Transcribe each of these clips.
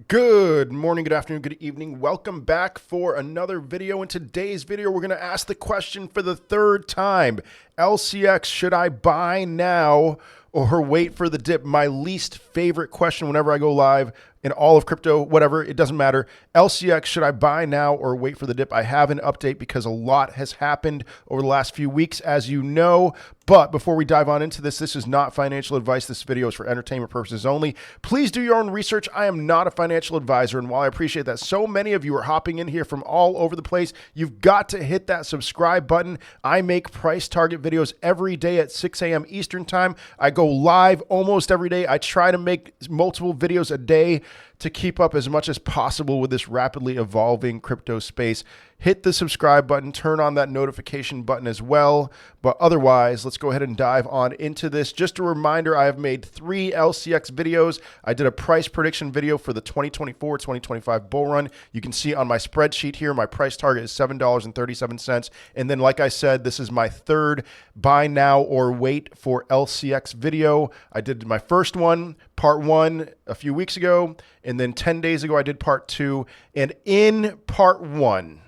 Good morning, good afternoon, good evening. Welcome back for another video. In today's video, we're going to ask the question for the third time. LCX, should I buy now or wait for the dip? My least favorite question whenever I go live in all of crypto, whatever, it doesn't matter. LCX, should I buy now or wait for the dip? I have an update because a lot has happened over the last few weeks, as you know. But before we dive on into this, this is not financial advice. This video is for entertainment purposes only. Please do your own research. I am not a financial advisor. And while I appreciate that so many of you are hopping in here from all over the place, you've got to hit that subscribe button. I make price target videos every day at 6 a.m. Eastern time. I go live almost every day. I try to make multiple videos a day to keep up as much as possible with this rapidly evolving crypto space. Hit the subscribe button, turn on that notification button as well. But otherwise, let's go ahead and dive on into this. Just a reminder, I have made 3 LCX videos. I did a price prediction video for the 2024-2025 bull run. You can see on my spreadsheet here, my price target is $7.37. And then, like I said, this is my third buy now or wait for LCX video. I did my first one, part 1, a few weeks ago. And then 10 days ago, I did part 2. And in part 1,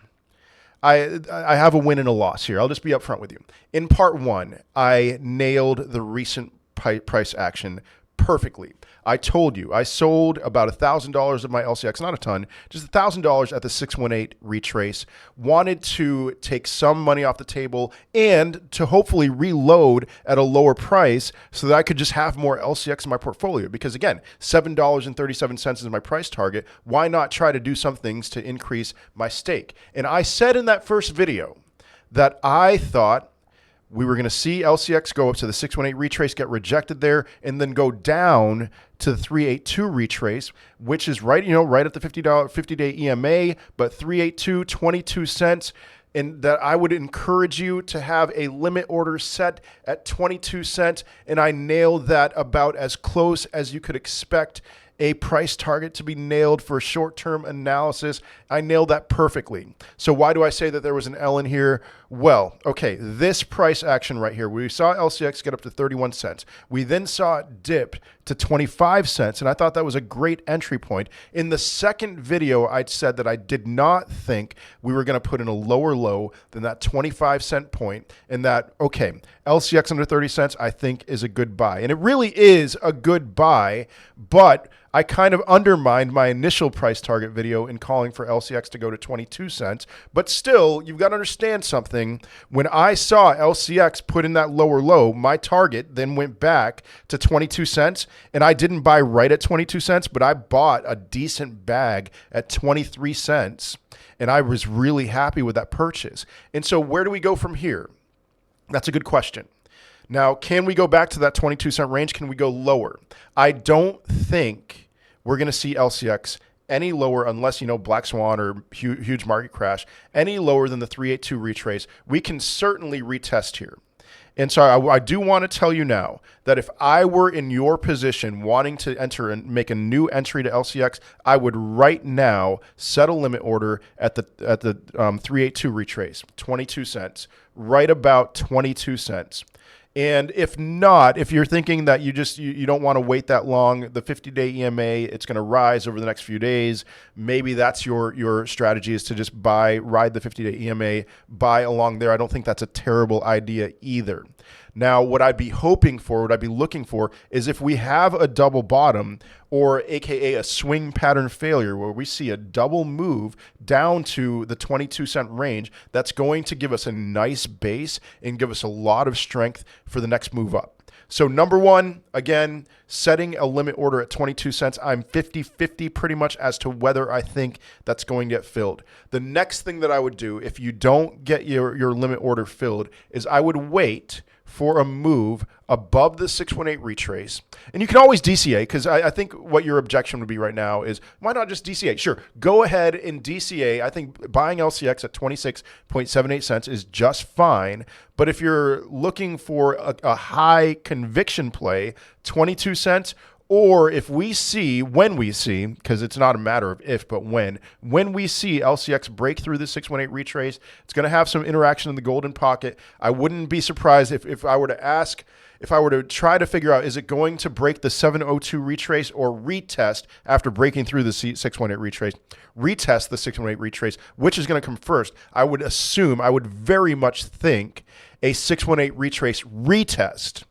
I have a win and a loss here. I'll just be upfront with you. In part 1, I nailed the recent price action perfectly. I told you I sold about $1,000 of my LCX, not a ton, just $1,000 at the 618 retrace. Wanted to take some money off the table and to hopefully reload at a lower price so that I could just have more LCX in my portfolio. Because again, $7.37 is my price target. Why not try to do some things to increase my stake? And I said in that first video that I thought we were going to see LCX go up to the 618 retrace, get rejected there, and then go down to the 382 retrace, which is right at the $50-day EMA, but 382, 22 cents. And that I would encourage you to have a limit order set at 22 cents. And I nailed that about as close as you could expect a price target to be nailed for short-term analysis. I nailed that perfectly. So why do I say that there was an L in here? Well, okay, this price action right here, we saw LCX get up to 31 cents. We then saw it dip to 25 cents, and I thought that was a great entry point. In the second video, I said that I did not think we were going to put in a lower low than that 25 cent point, and that, okay, LCX under 30 cents, I think is a good buy. And it really is a good buy, but I kind of undermined my initial price target video in calling for LCX to go to 22 cents. But still, you've got to understand something. When I saw LCX put in that lower low, my target then went back to 22 cents. And I didn't buy right at 22 cents, but I bought a decent bag at 23 cents. And I was really happy with that purchase. And so where do we go from here? That's a good question. Now, can we go back to that 22 cent range? Can we go lower? I don't think we're going to see LCX any lower unless, Black Swan or huge market crash, any lower than the 382 retrace. We can certainly retest here. And so I do want to tell you now that if I were in your position wanting to enter and make a new entry to LCX, I would right now set a limit order at the 382 retrace, 22 cents, right about 22 cents. And if not, if you're thinking that you don't want to wait that long, the 50-day EMA, it's going to rise over the next few days. Maybe that's your strategy, is to just ride the 50-day EMA, buy along there. I don't think that's a terrible idea either. Now, what I'd be hoping for, what I'd be looking for, is if we have a double bottom, or AKA a swing pattern failure, where we see a double move down to the 22 cent range, that's going to give us a nice base and give us a lot of strength for the next move up. So number one, again, setting a limit order at 22 cents. I'm 50-50 pretty much as to whether I think that's going to get filled. The next thing that I would do if you don't get your limit order filled is I would wait for a move above the 618 retrace. And you can always DCA, because I think what your objection would be right now is, why not just DCA? Sure, go ahead and DCA. I think buying LCX at 26.78 cents is just fine. But if you're looking for a high conviction play, 22 cents, or if we see, when we see, because it's not a matter of if, but when we see LCX break through the 618 retrace, it's going to have some interaction in the golden pocket. I wouldn't be surprised if I were to ask if I were to try to figure out, is it going to break the 702 retrace or retest after breaking through the 618 retrace, retest the 618 retrace, which is going to come first? I would assume, I would very much think a 618 retrace retest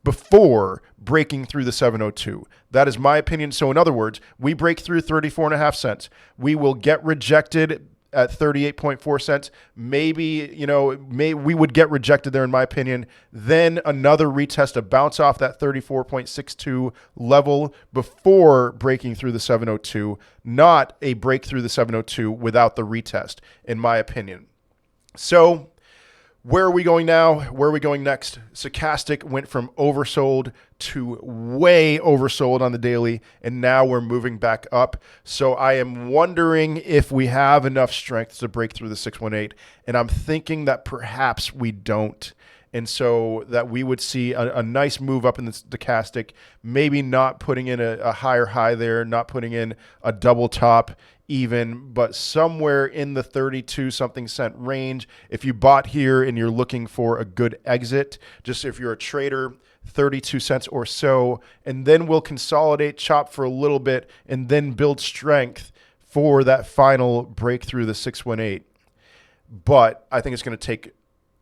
before breaking through the 702. That is my opinion. So in other words, we break through 34.5 cents. We will get rejected at 38.4 cents. Maybe, we would get rejected there in my opinion. Then another retest to bounce off that 34.62 level before breaking through the 702, not a break through the 702 without the retest, in my opinion. So where are we going now? Where are we going next? Stochastic went from oversold to way oversold on the daily, and now we're moving back up. So I am wondering if we have enough strength to break through the 618, and I'm thinking that perhaps we don't. And so that we would see a nice move up in the stochastic, maybe not putting in a higher high there, not putting in a double top even, but somewhere in the 32 something cent range. If you bought here and you're looking for a good exit, just if you're a trader, 32 cents or so, and then we'll consolidate, chop for a little bit, and then build strength for that final breakthrough, the 618. But I think it's going to take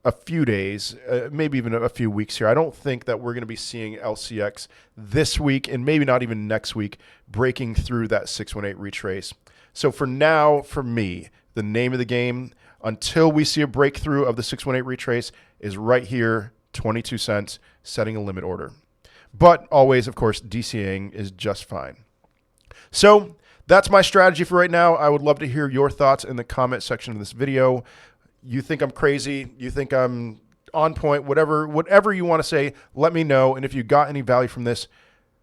a few days, maybe even a few weeks here. I don't think that we're going to be seeing LCX this week, and maybe not even next week, breaking through that 618 retrace. So for now, for me, the name of the game, until we see a breakthrough of the 618 retrace, is right here, 22 cents, setting a limit order. But always, of course, DCAing is just fine. So that's my strategy for right now. I would love to hear your thoughts in the comment section of this video. You think I'm crazy? You think I'm on point? Whatever you want to say, let me know. And if you got any value from this,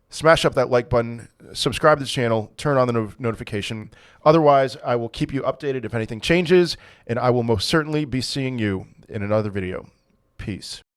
smash up that like button, subscribe to the channel, turn on the notification. Otherwise, I will keep you updated if anything changes, and I will most certainly be seeing you in another video. Peace.